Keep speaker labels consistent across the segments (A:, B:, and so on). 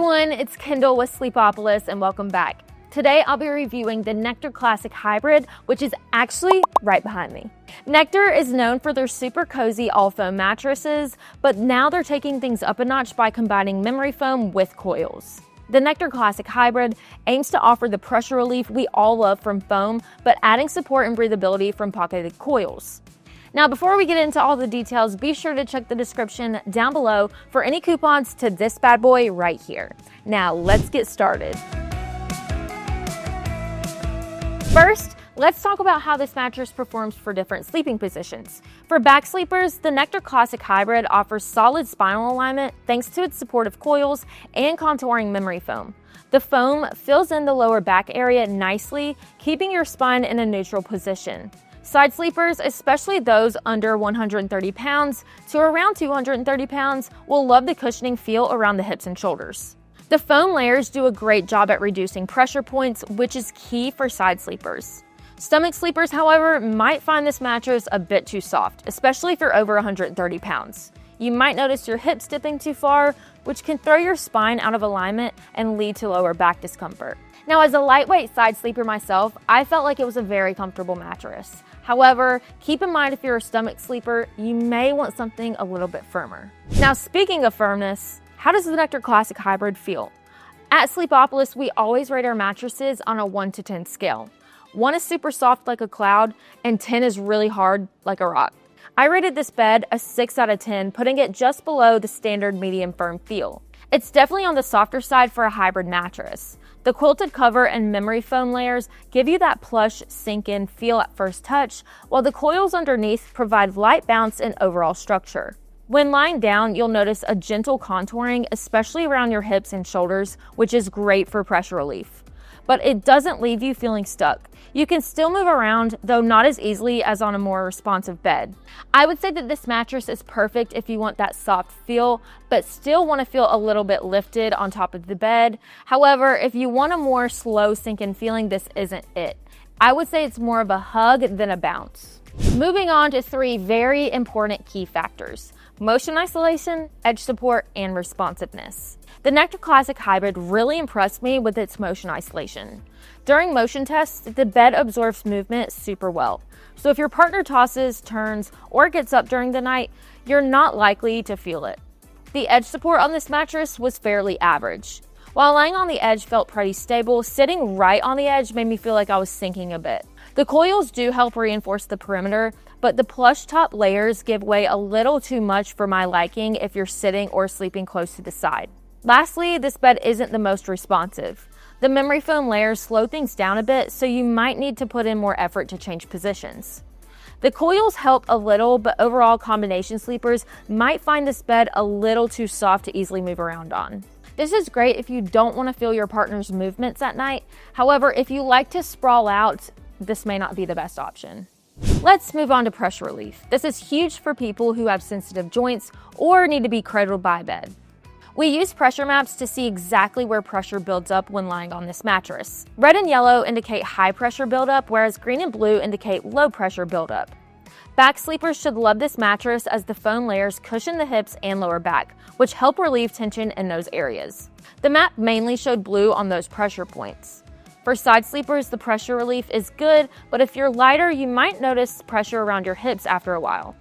A: everyone, it's Kendall with Sleepopolis and welcome back. Today I'll be reviewing the Nectar Classic Hybrid, which is actually right behind me. Nectar is known for their super cozy all foam mattresses, but now they're taking things up a notch by combining memory foam with coils. The Nectar Classic Hybrid aims to offer the pressure relief we all love from foam, but adding support and breathability from pocketed coils. Now, before we get into all the details, be sure to check the description down below for any coupons to this bad boy right here. Now, let's get started. First, let's talk about how this mattress performs for different sleeping positions. For back sleepers, the Nectar Classic Hybrid offers solid spinal alignment thanks to its supportive coils and contouring memory foam. The foam fills in the lower back area nicely, keeping your spine in a neutral position. Side sleepers, especially those under 130 pounds to around 230 pounds, will love the cushioning feel around the hips and shoulders. The foam layers do a great job at reducing pressure points, which is key for side sleepers. Stomach sleepers, however, might find this mattress a bit too soft, especially if you're over 130 pounds. You might notice your hips dipping too far, which can throw your spine out of alignment and lead to lower back discomfort. Now, as a lightweight side sleeper myself, I felt like it was a very comfortable mattress. However, keep in mind if you're a stomach sleeper, you may want something a little bit firmer. Now, speaking of firmness, how does the Nectar Classic Hybrid feel? At Sleepopolis, we always rate our mattresses on a 1 to 10 scale. 1 is super soft like a cloud, and 10 is really hard like a rock. I rated this bed a 6 out of 10, putting it just below the standard medium firm feel. It's definitely on the softer side for a hybrid mattress. The quilted cover and memory foam layers give you that plush sink-in feel at first touch, while the coils underneath provide light bounce and overall structure. When lying down, you'll notice a gentle contouring, especially around your hips and shoulders, which is great for pressure relief. But it doesn't leave you feeling stuck. You can still move around, though not as easily as on a more responsive bed. I would say that this mattress is perfect if you want that soft feel, but still want to feel a little bit lifted on top of the bed. However, if you want a more slow sink-in feeling, this isn't it. I would say it's more of a hug than a bounce. Moving on to 3 very important key factors: motion isolation, edge support, and responsiveness. The Nectar Classic Hybrid really impressed me with its motion isolation. During motion tests, the bed absorbs movement super well. So if your partner tosses, turns, or gets up during the night, you're not likely to feel it. The edge support on this mattress was fairly average. While lying on the edge felt pretty stable, sitting right on the edge made me feel like I was sinking a bit. The coils do help reinforce the perimeter, but the plush top layers give way a little too much for my liking if you're sitting or sleeping close to the side. Lastly, this bed isn't the most responsive. The memory foam layers slow things down a bit, so you might need to put in more effort to change positions. The coils help a little, but overall combination sleepers might find this bed a little too soft to easily move around on. This is great if you don't want to feel your partner's movements at night. However, if you like to sprawl out, this may not be the best option. Let's move on to pressure relief. This is huge for people who have sensitive joints or need to be cradled by bed. We use pressure maps to see exactly where pressure builds up when lying on this mattress. Red and yellow indicate high pressure buildup, whereas green and blue indicate low pressure buildup. Back sleepers should love this mattress as the foam layers cushion the hips and lower back, which help relieve tension in those areas. The map mainly showed blue on those pressure points. For side sleepers, the pressure relief is good, but if you're lighter, you might notice pressure around your hips after a while.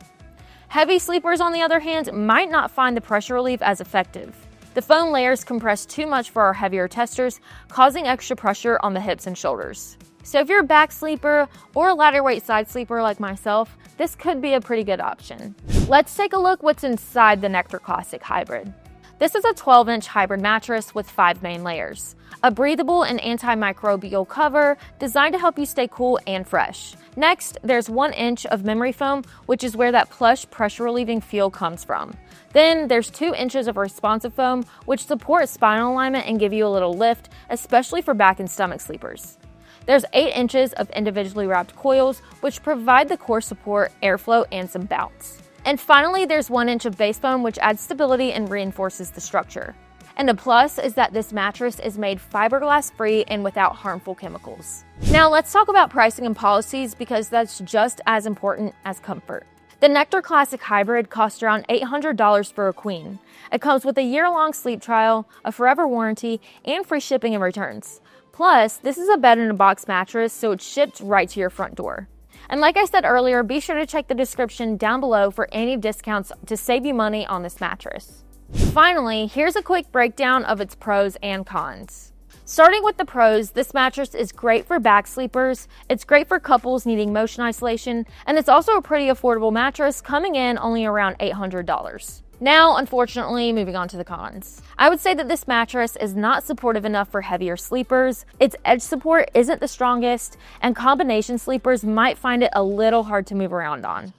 A: Heavy sleepers, on the other hand, might not find the pressure relief as effective. The foam layers compress too much for our heavier testers, causing extra pressure on the hips and shoulders. So if you're a back sleeper or a lighter weight side sleeper like myself, this could be a pretty good option. Let's take a look what's inside the Nectar Classic Hybrid. This is a 12-inch hybrid mattress with 5 main layers. A breathable and antimicrobial cover designed to help you stay cool and fresh. Next, there's 1 inch of memory foam, which is where that plush pressure relieving feel comes from. Then there's 2 inches of responsive foam, which supports spinal alignment and give you a little lift, especially for back and stomach sleepers. There's 8 inches of individually wrapped coils, which provide the core support, airflow, and some bounce. And finally, there's 1 inch of base foam, which adds stability and reinforces the structure. And a plus is that this mattress is made fiberglass free and without harmful chemicals. Now let's talk about pricing and policies because that's just as important as comfort. The Nectar Classic Hybrid costs around $800 for a queen. It comes with a year-long sleep trial, a forever warranty, and free shipping and returns. Plus, this is a bed-in-a-box mattress, so it's shipped right to your front door. And like I said earlier, be sure to check the description down below for any discounts to save you money on this mattress. Finally, here's a quick breakdown of its pros and cons. Starting with the pros, this mattress is great for back sleepers, it's great for couples needing motion isolation, and it's also a pretty affordable mattress, coming in only around $800. Now, unfortunately, moving on to the cons. I would say that this mattress is not supportive enough for heavier sleepers, its edge support isn't the strongest, and combination sleepers might find it a little hard to move around on.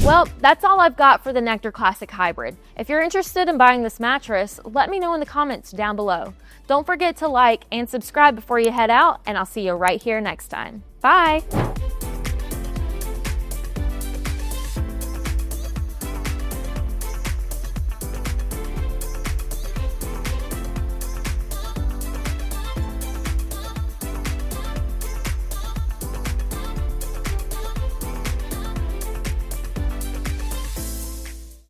A: Well, that's all I've got for the Nectar Classic Hybrid. If you're interested in buying this mattress, let me know in the comments down below. Don't forget to like and subscribe before you head out, and I'll see you right here next time. Bye!